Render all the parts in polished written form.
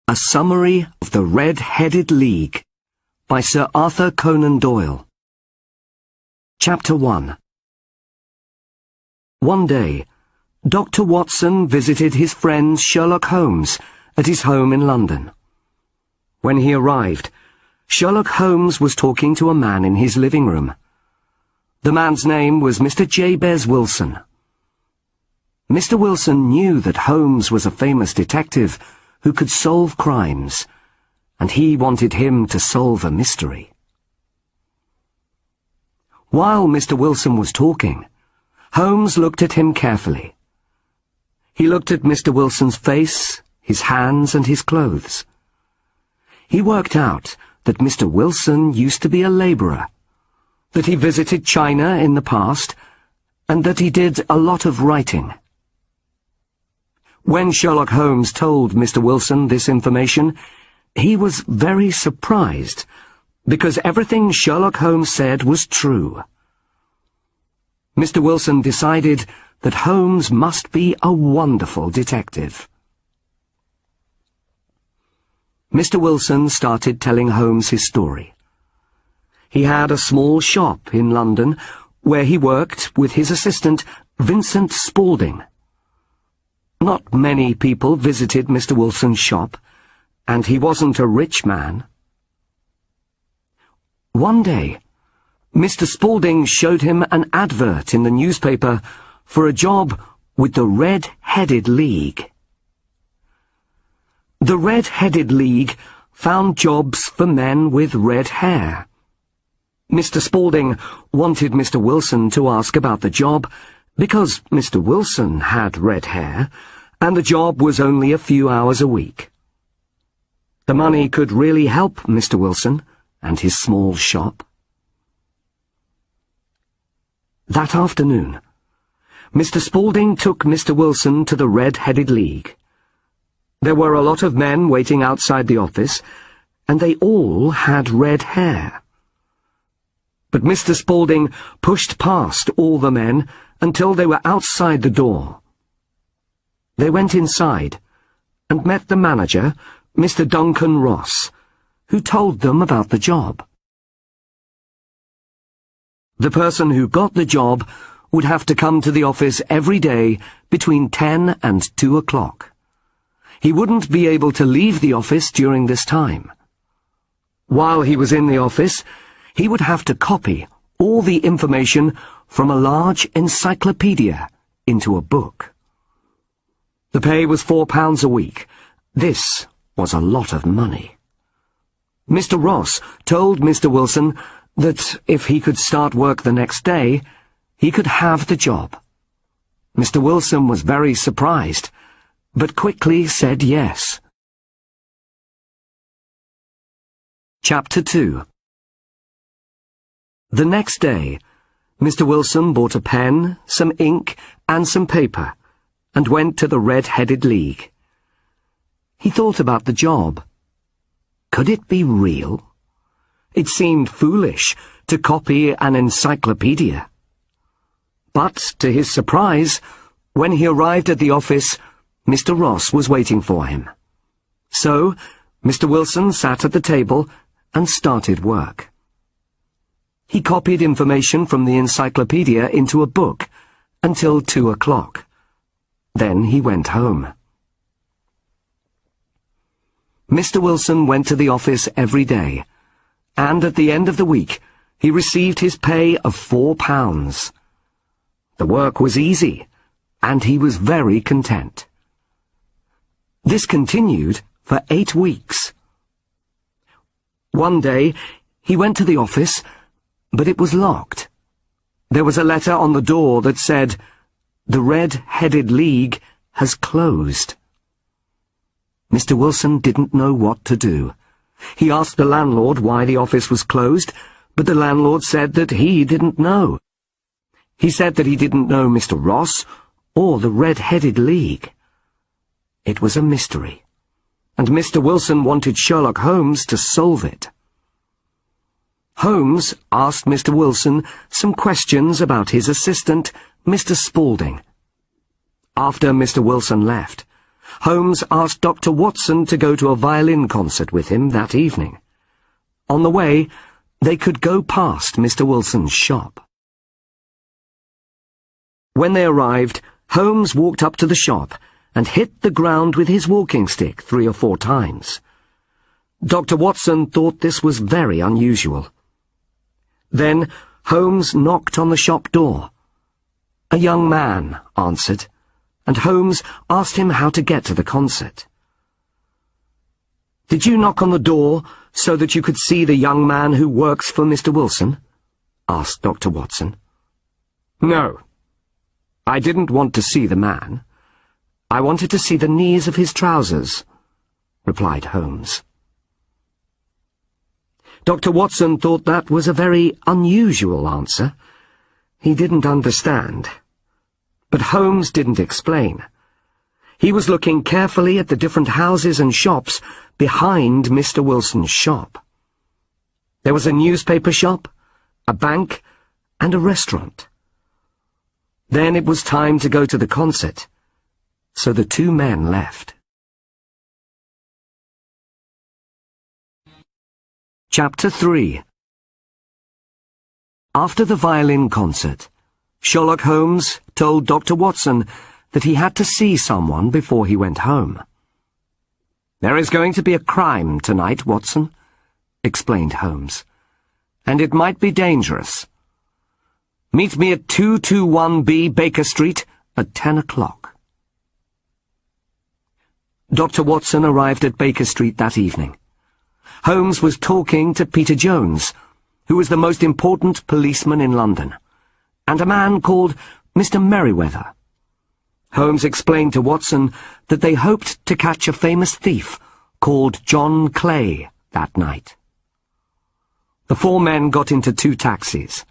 A Summary of the Red-Headed League by Sir Arthur Conan Doyle. Chapter 1. One day, Dr. Watson visited his friend Sherlock Holmes at his home in London. When he arrived, Sherlock Holmes was talking to a man in his living room. The man's name was Mr. Jabez Wilson. Mr. Wilson knew that Holmes was a famous detective who could solve crimes, and he wanted him to solve a mystery. While Mr. Wilson was talking, Holmes looked at him carefully. He looked at Mr. Wilson's face, his hands, and his clothes. He worked out that Mr. Wilson used to be a labourer, that he visited China in the past, and that he did a lot of writing. When Sherlock Holmes told Mr. Wilson this information, he was very surprised, because everything Sherlock Holmes said was true. Mr. Wilson decided that Holmes must be a wonderful detective. Mr. Wilson started telling Holmes his story. He had a small shop in London where he worked with his assistant, Vincent Spaulding. Not many people visited Mr. Wilson's shop, and he wasn't a rich man. One day, Mr. Spaulding showed him an advert in the newspaper for a job with the Red-Headed League. The Red-Headed League found jobs for men with red hair. Mr. Spaulding wanted Mr. Wilson to ask about the job because Mr. Wilson had red hair, and the job was only a few hours a week. The money could really help Mr. Wilson and his small shop. That afternoon, Mr. Spaulding took Mr. Wilson to the Red-Headed League. There were a lot of men waiting outside the office, and they all had red hair. But Mr. Spaulding pushed past all the men until they were outside the door. They went inside and met the manager, Mr. Duncan Ross, who told them about the job. The person who got the job would have to come to the office every day between 10 and 2 o'clock. He wouldn't be able to leave the office during this time. While he was in the office, he would have to copy all the information from a large encyclopedia into a book. The pay was £4 a week. This was a lot of money. Mr. Ross told Mr. Wilson that if he could start work the next day, he could have the job. Mr. Wilson was very surprised, but quickly said yes. Chapter 2. The next day, Mr. Wilson bought a pen, some ink, and some paper, and went to the Red-Headed League. He thought about the job. Could it be real? It seemed foolish to copy an encyclopedia. But, to his surprise, when he arrived at the office, Mr. Ross was waiting for him. So, Mr. Wilson sat at the table and started work. He copied information from the encyclopedia into a book until 2 o'clock. Then he went home. Mr. Wilson went to the office every day, and at the end of the week he received his pay of £4. The work was easy, and he was very content. This continued for 8 weeks. One day he went to the office, but it was locked. There was a letter on the door that said, "The Red-Headed League has closed." Mr. Wilson didn't know what to do. He asked the landlord why the office was closed, but the landlord said that he didn't know. He said that he didn't know Mr. Ross or the Red-Headed League. It was a mystery, and Mr. Wilson wanted Sherlock Holmes to solve it. Holmes asked Mr. Wilson some questions about his assistant, Mr. Spaulding. After Mr. Wilson left, Holmes asked Dr. Watson to go to a violin concert with him that evening. On the way, they could go past Mr. Wilson's shop. When they arrived, Holmes walked up to the shop and hit the ground with his walking stick 3 or 4 times. Dr. Watson thought this was very unusual. Then Holmes knocked on the shop door. A young man answered, and Holmes asked him how to get to the concert. "Did you knock on the door so that you could see the young man who works for Mr. Wilson?" asked Dr. Watson. "No. I didn't want to see the man. I wanted to see the knees of his trousers," replied Holmes. Dr. Watson thought that was a very unusual answer. He didn't understand. But Holmes didn't explain. He was looking carefully at the different houses and shops behind Mr. Wilson's shop. There was a newspaper shop, a bank, and a restaurant. Then it was time to go to the concert, so the 2 men left. Chapter 3. After the violin concert, Sherlock Holmes told Dr. Watson that he had to see someone before he went home. "There is going to be a crime tonight, Watson," explained Holmes, "and it might be dangerous. Meet me at 221B Baker Street at 10 o'clock. Dr. Watson arrived at Baker Street that evening. Holmes was talking to Peter Jones, who was the most important policeman in London, and a man called Mr. Merryweather. Holmes explained to Watson that they hoped to catch a famous thief called John Clay that night. The 4 men got into 2 taxis.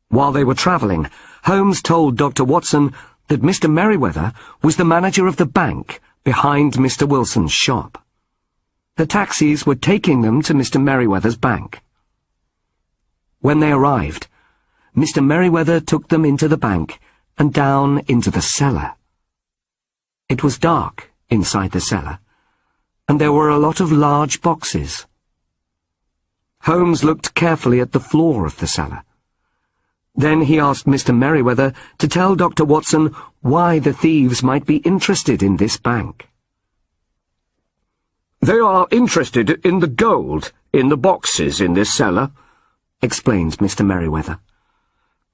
While they were travelling, Holmes told Dr. Watson that Mr. Merryweather was the manager of the bank behind Mr. Wilson's shop. The taxis were taking them to Mr. Merryweather's bank. When they arrived, Mr. Merryweather took them into the bank and down into the cellar. It was dark inside the cellar, and there were a lot of large boxes. Holmes looked carefully at the floor of the cellar. Then he asked Mr. Merryweather to tell Dr. Watson why the thieves might be interested in this bank. "They are interested in the gold in the boxes in this cellar," explained Mr. Merryweather.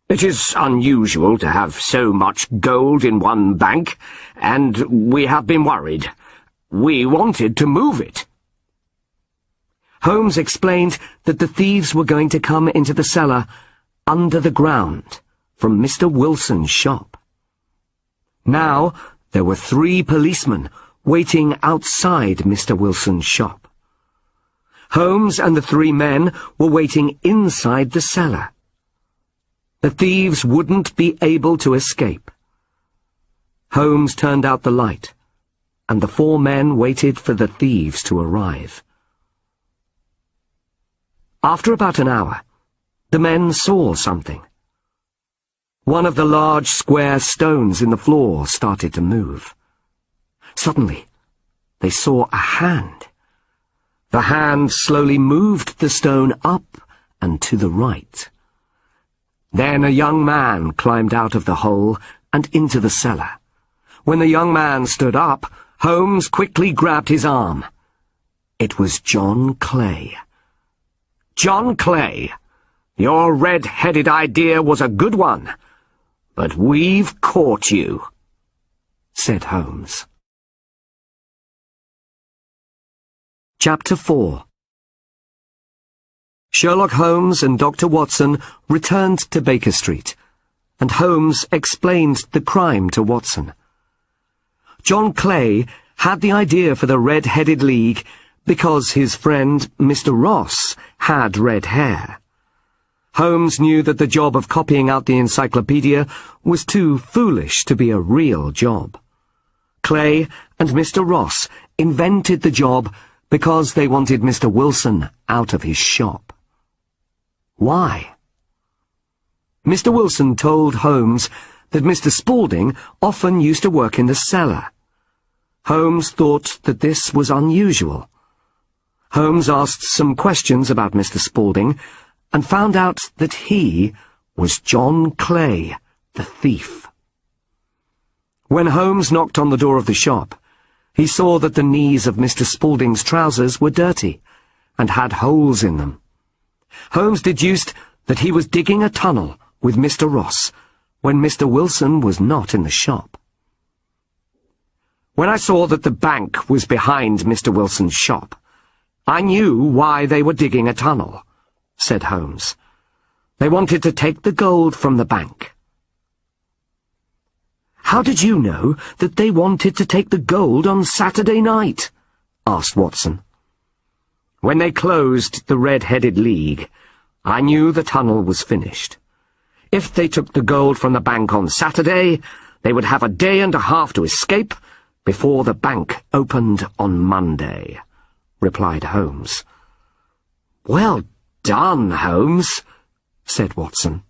"It is unusual to have so much gold in one bank, and we have been worried. We wanted to move it." Holmes explained that the thieves were going to come into the cellar under the ground from Mr. Wilson's shop. Now there were 3 policemen waiting outside Mr. Wilson's shop. Holmes and the 3 men were waiting inside the cellar. The thieves wouldn't be able to escape. Holmes turned out the light, and the 4 men waited for the thieves to arrive. After about an hour, the men saw something. One of the large square stones in the floor started to move. Suddenly, they saw a hand. The hand slowly moved the stone up and to the right. Then a young man climbed out of the hole and into the cellar. When the young man stood up, Holmes quickly grabbed his arm. It was John Clay. "John Clay, your red-headed idea was a good one, but we've caught you," said Holmes. Chapter 4. Sherlock Holmes and Dr. Watson returned to Baker Street, and Holmes explained the crime to Watson. John Clay had the idea for the Red-Headed League because his friend Mr. Ross had red hair. Holmes knew that the job of copying out the encyclopedia was too foolish to be a real job. Clay and Mr. Ross invented the job because they wanted Mr. Wilson out of his shop. Why? Mr. Wilson told Holmes that Mr. Spaulding often used to work in the cellar. Holmes thought that this was unusual. Holmes asked some questions about Mr. Spaulding and found out that he was John Clay, the thief. When Holmes knocked on the door of the shop, he saw that the knees of Mr. Spaulding's trousers were dirty and had holes in them. Holmes deduced that he was digging a tunnel with Mr. Ross when Mr. Wilson was not in the shop. When I saw that the bank was behind Mr. Wilson's shop, I knew why they were digging a tunnel, said Holmes. They wanted to take the gold from the bank. How did you know that they wanted to take the gold on Saturday night? Asked Watson. When they closed the Red-Headed League, I knew the tunnel was finished. If they took the gold from the bank on Saturday, they would have a day and a half to escape before the bank opened on Monday, replied Holmes. Well done, Holmes, said Watson.